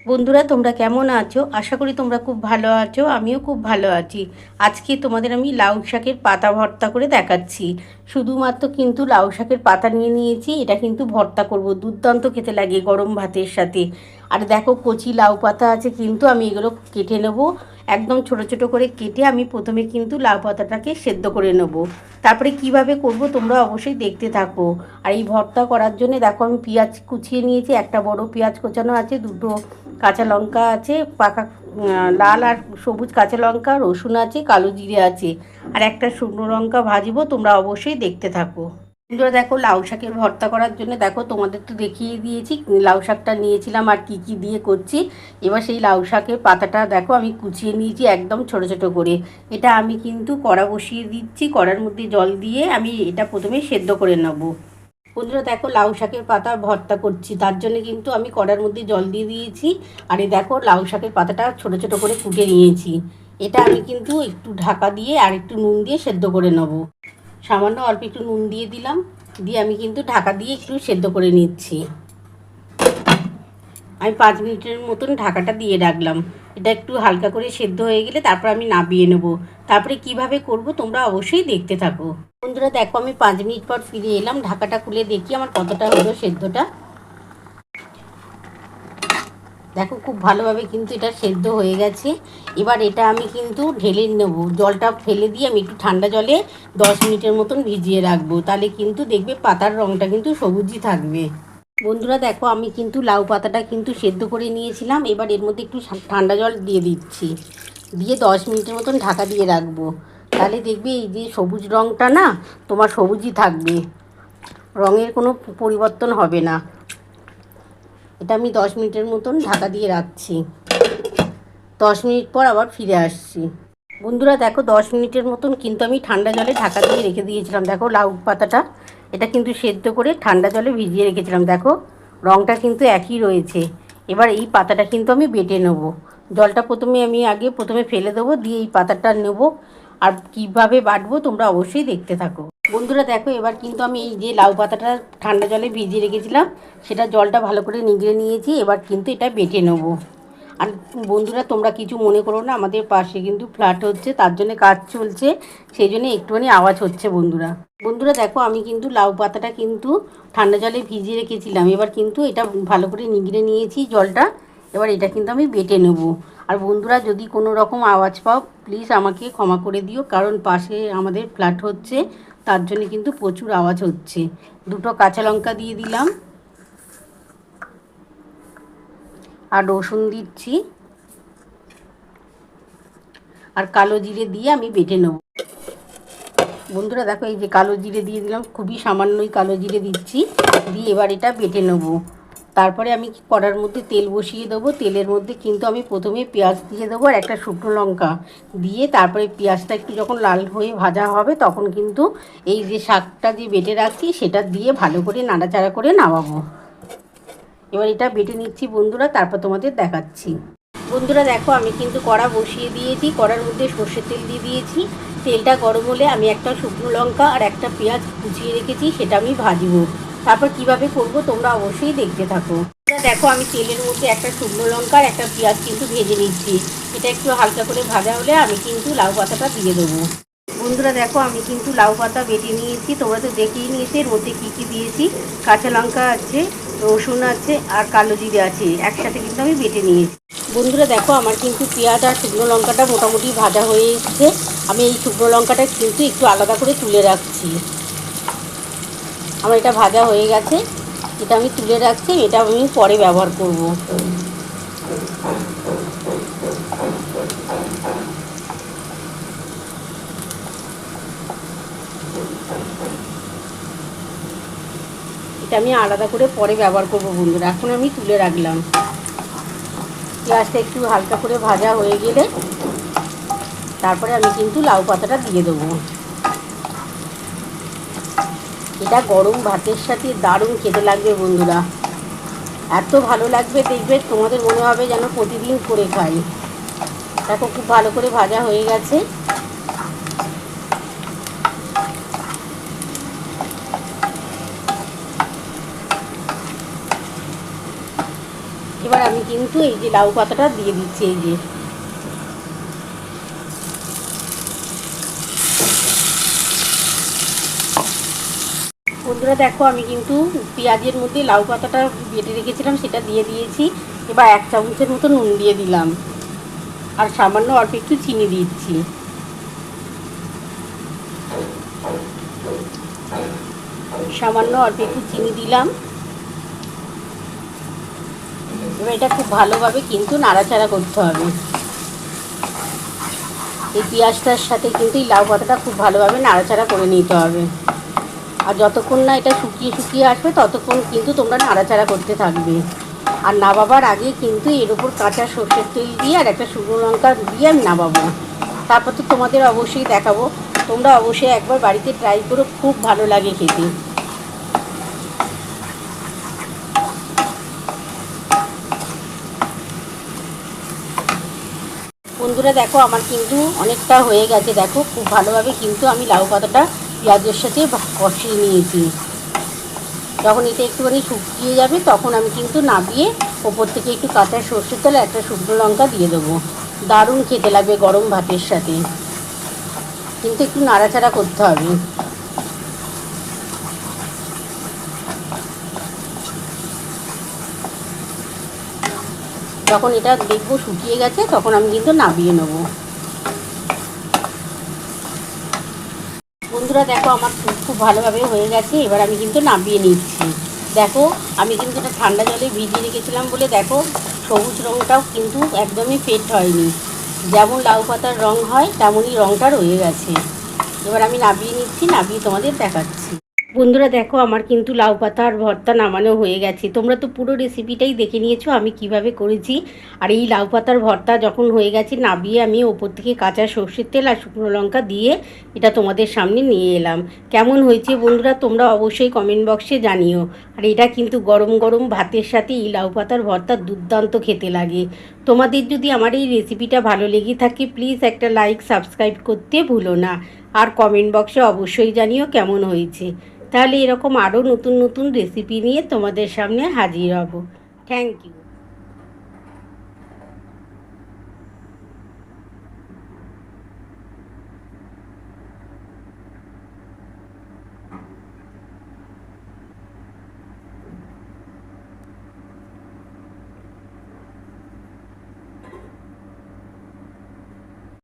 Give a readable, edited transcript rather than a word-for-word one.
বন্ধুরা তোমরা কেমন আছো? আশা করি তোমরা খুব ভালো আছো। আমিও খুব ভালো আছি। আজকে তোমাদের আমি লাউ শাকের পাতা ভর্তা করে দেখাচ্ছি। শুধুমাত্র কিন্তু লাউ শাকের পাতা নিয়ে নিয়েছি। এটা কিন্তু ভর্তা করব, দুর্দান্ত খেতে লাগে গরম ভাতের সাথে। আর দেখো কচি লাউ পাতা আছে, কিন্তু আমি এগুলো কেটে নেব। একদম ছোট ছোট করে কেটে আমি প্রথমে কিন্তু লাউ পাতাটাকে সেদ্ধ করে নেব। তারপরে কিভাবে করব তোমরা অবশ্যই দেখতে থাকো। আর এই ভর্তা করার জন্য দেখো আমি পেঁয়াজ কুচিয়ে নিয়েছি, একটা বড় পেঁয়াজ কোচানো আছে, দুটো কাঁচা লঙ্কা আছে পাকা, লাল আর সবুজ কাঁচা লঙ্কা, রসুন আছে, কালো জিরে আছে, আর একটা শুকনো লঙ্কা ভাজবো। তোমরা অবশ্যই দেখতে থাকো। বন্ধুরা দেখো লাউ শাকের ভর্তা করার জন্য দেখো তোমাদের তো দেখিয়ে দিয়েছি লাউ শাকটা নিয়েছিলাম আর কি কি দিয়ে করছি। এবার সেই লাউ শাকের পাতাটা দেখো আমি কুচিয়ে নিয়েছি একদম ছোট ছোট করে। এটা আমি কিন্তু কড়া বসিয়ে দিচ্ছি, কড়ার মধ্যে জল দিয়ে আমি এটা প্রথমে সেদ্ধ করে নেবো। বন্ধুরা দেখো লাউ শাকের পাতা ভর্তা করছি, তার জন্য কিন্তু আমি কড়ার মধ্যে জল দিয়ে দিয়েছি। আর এই দেখো লাউ শাকের পাতাটা ছোট ছোট করে কুটে নিয়েছি। এটা আমি কিন্তু একটু ঢাকা দিয়ে আর একটু নুন দিয়ে সেদ্ধ করে নেব। সামান্য অল্প একটু নুন দিয়ে দিলাম, দিয়ে আমি কিন্তু ঢাকা দিয়ে একটু সেদ্ধ করে নিচ্ছি। আমি 5 মিনিটের মতন ঢাকাটা দিয়ে রাখলাম। এটা একটু হালকা করে সেদ্ধ হয়ে গেলে তারপর আমি নামিয়ে নেব। তারপরে কিভাবে করব তোমরা অবশ্যই দেখতে থাকো। বন্ধুরা দেখো আমি 5 মিনিট পর ফিরে এলাম, ঢাকাটা খুলে দেখি আমার কতটা হলো সেদ্ধটা। দেখো খুব ভালোভাবে কিন্তু এটা সেদ্ধ হয়ে গেছে। এবার এটা আমি কিন্তু ঢেলে নেব, জলটা ফেলে দিয়ে আমি একটু ঠান্ডা জলে 10 মিনিটের মতন ভিজিয়ে রাখবো। তাহলে কিন্তু দেখবে পাতার রঙটা কিন্তু সবুজই থাকবে। বন্ধুরা দেখো আমি কিন্তু লাউ পাতাটা কিন্তু সেদ্ধ করে নিয়েছিলাম। এবার এর মধ্যে একটু ঠান্ডা জল দিয়ে দিচ্ছি, দিয়ে 10 মিনিটের মতন ঢাকা দিয়ে রাখবো। তাহলে দেখবে এই যে সবুজ রঙটা না তোমার সবুজই থাকবে, রঙের কোনো পরিবর্তন হবে না। এটা আমি 10 মিনিটের মতন ঢাকা দিয়ে রাখছি। 10 মিনিট পর আবার ফিরে আসছি। বন্ধুরা দেখো 10 মিনিটের মতন কিন্তু আমি ঠান্ডা জলে ঢাকা দিয়ে রেখে দিয়েছিলাম। দেখো লাউ পাতাটা এটা কিন্তু সেদ্ধ করে ঠান্ডা জলে ভিজিয়ে রেখেছিলাম। দেখো রঙটা কিন্তু একই রয়েছে। এবার এই পাতাটা কিন্তু আমি বেটে নেব। জলটা প্রথমে ফেলে দেবো, দিয়ে এই পাতাটা নেব। আর কিভাবে বাটবো তোমরা অবশ্যই দেখতে থাকো। বন্ধুরা দেখো এবার কিন্তু আমি এই যে লাউ পাতাটা ঠান্ডা জলে ভিজিয়ে রেখেছিলাম সেটা জলটা ভালো করে নিগড়ে নিয়েছি। এবার কিন্তু এটা বেটে নেবো। আর বন্ধুরা তোমরা কিছু মনে করো না, আমাদের পাশে কিন্তু ফ্ল্যাট হচ্ছে, তার জন্য কাজ চলছে, সেই জন্য একটুখানি আওয়াজ হচ্ছে। বন্ধুরা বন্ধুরা দেখো আমি কিন্তু লাউ পাতাটা কিন্তু ঠান্ডা জলে ভিজিয়ে রেখেছিলাম। এবার কিন্তু এটা ভালো করে নিগড়ে নিয়েছি জলটা। এবার এটা কিন্তু আমি বেটে নেব। আর বন্ধুরা যদি কোনো রকম আওয়াজ পাও প্লিজ আমাকে ক্ষমা করে দিও, কারণ পাশে আমাদের ফ্ল্যাট হচ্ছে, তার জন্য কিন্তু প্রচুর আওয়াজ হচ্ছে। দুটো কাঁচা লঙ্কা দিয়ে দিলাম, আর রসুন দিচ্ছি, আর কালো জিরে দিয়ে আমি বেটে নেব। বন্ধুরা দেখো এই যে কালো জিরে দিয়ে দিলাম, খুবই সামান্যই কালো জিরে দিচ্ছি, দিয়ে এবার এটা বেটে নেব। তারপরে আমি কড়ার মধ্যে তেল বসিয়ে দেবো। তেলের মধ্যে কিন্তু আমি প্রথমে পেঁয়াজ দিয়ে দেবো আর একটা শুকনো লঙ্কা দিয়ে, তারপরে পেঁয়াজটা একটু যখন লাল হয়ে ভাজা হবে তখন কিন্তু এই যে শাকটা যে বেটে রাখছি সেটা দিয়ে ভালো করে নাড়াচাড়া করে নামাবো। এবার এটা বেটে নিচ্ছি বন্ধুরা, তারপর তোমাদের দেখাচ্ছি। বন্ধুরা দেখো আমি কিন্তু কড়া বসিয়ে দিয়েছি, কড়ার মধ্যে সর্ষের তেল দিয়ে দিয়েছি। তেলটা গরম হলে আমি একটা শুকনো লঙ্কা আর একটা পেঁয়াজ কুচিয়ে রেখেছি সেটা আমি ভাজবো। তারপর কিভাবে করব তোমরা অবশ্যই দেখতে থাকো। দেখো আমি তেলের মধ্যে একটা শুকনো লঙ্কা আর একটা পেঁয়াজ কিন্তু ভেজে নিচ্ছি। এটা একটু হালকা করে ভাজা হলে আমি কিন্তু লাউ পাতাটা দিয়ে দেবো। বন্ধুরা দেখো আমি কিন্তু লাউ পাতা বেটে নিয়েছি, তোমরা তো দেখেই নিয়েছি এর মধ্যে কী কী দিয়েছি। কাঁচা লঙ্কা আছে, রসুন আছে, আর কালো জিরে আছে, একসাথে কিন্তু আমি বেটে নিয়েছি। বন্ধুরা দেখো আমার কিন্তু পেঁয়াজ আর শুকনো লঙ্কাটা মোটামুটি ভাজা হয়ে এসছে। আমি এই শুকনো লঙ্কাটা কিন্তু একটু আলাদা করে তুলে রাখছি। আমার এটা ভাজা হয়ে গেছে, এটা আমি তুলে রাখছি, এটা আমি পরে ব্যবহার করব। এটা আমি আলাদা করে পরে ব্যবহার করব বন্ধুরা, এখন আমি তুলে রাখলাম। পেঁয়াজটা একটু হালকা করে ভাজা হয়ে গেলে তারপরে আমি কিন্তু লাউ পাতাটা দিয়ে দেবো। এটা গরম ভাতের সাথে দারুণ খেতে লাগবে বন্ধুরা, এত ভালো লাগবে দেখবে তোমাদের মনে হবে যেন প্রতিদিন করে খাই। দেখো খুব ভালো করে ভাজা হয়ে গেছে। এবার আমি কিন্তু এই যে লাউ পাতাটা দিয়ে দিচ্ছি। এই যে বন্ধুরা দেখো, আমি কিন্তু পেঁয়াজের মধ্যে লাউ পাতাটা বেটে রেখেছিলাম সেটা দিয়ে দিয়েছি। এবার 1 চামচের মতো নুন দিয়ে দিলাম, আর সামান্য অল্প একটু চিনি দিচ্ছি। সামান্য অল্প একটু চিনি দিলাম। এবার এটা খুব ভালোভাবে কিন্তু নাড়াচাড়া করতে হবে। এই পেঁয়াজটার সাথে কিন্তু এই লাউ পাতাটা খুব ভালোভাবে নাড়াচাড়া করে নিতে হবে। আর যতক্ষণ না এটা শুকিয়ে শুকিয়ে আসবে ততক্ষণ কিন্তু তোমরা নাড়াচাড়া করতে থাকবে। আর নামাবার আগে কিন্তু এর ওপর কাঁচা সর্ষের তেল দিয়ে আর একটা শুকনো লঙ্কা দিয়ে আমি নামাবো। তারপর তো তোমাদের অবশ্যই দেখাবো। তোমরা অবশ্যই একবার বাড়িতে ট্রাই করো, খুব ভালো লাগে খেতে। বন্ধুরা দেখো, আমার কিন্তু অনেকটা হয়ে গেছে। দেখো খুব ভালোভাবে কিন্তু আমি লাউ পাতাটা পেঁয়াজের সাথে কষিয়ে নিয়েছি। যখন এটা একটুখানি শুকিয়ে যাবে তখন আমি কিন্তু নামিয়ে ওপর থেকে একটু কাঁচা সর্ষের তেল একটা শুকনো লঙ্কা দিয়ে দেবো। দারুণ খেতে লাগবে গরম ভাতের সাথে, কিন্তু একটু নাড়াচাড়া করতে হবে। যখন এটা দেখবো শুকিয়ে গেছে তখন আমি কিন্তু নামিয়ে নেবো। বন্ধুরা দেখো, আমার খুব ভালোভাবে হয়ে গেছে। এবার আমি কিন্তু নামিয়ে নিচ্ছি। দেখো আমি কিন্তু এটা ঠান্ডা জলে ভিজিয়ে রেখেছিলাম বলে দেখো সবুজ রঙটাও কিন্তু একদমই ফেড হয়নি। যেমন লাউ পাতার রঙ হয় তেমনই রঙটা রয়ে গেছে। এবার আমি নামিয়ে নিচ্ছি, নামিয়ে তোমাদের দেখাচ্ছি। বন্ধুরা দেখো, আমার কিন্তু লাউ পাতার ভর্তা নামানো হয়ে গেছে। তোমরা তো পুরো রেসিপিটাই দেখে নিয়েছো আমি কিভাবে করেছি। আর এই লাউ পাতার ভর্তা যখন হয়ে গেছে নামিয়ে আমি ওপর থেকে কাঁচা সর্ষের তেল আর শুকনো লঙ্কা দিয়ে এটা তোমাদের সামনে নিয়ে এলাম। কেমন হয়েছে বন্ধুরা তোমরা অবশ্যই কমেন্ট বক্সে জানিও। আর এটা কিন্তু গরম গরম ভাতের সাথে এই লাউ পাতার ভর্তা দুর্দান্ত খেতে লাগে। তোমাদের যদি আমার এই রেসিপিটা ভালো লেগে থাকে প্লিজ একটা লাইক সাবস্ক্রাইব করতে ভুলো না। আর কমেন্ট বক্সে অবশ্যই জানিও কেমন হয়েছে। তাহলে এরকম আরও নতুন নতুন রেসিপি নিয়ে তোমাদের সামনে হাজির হব। Thank you.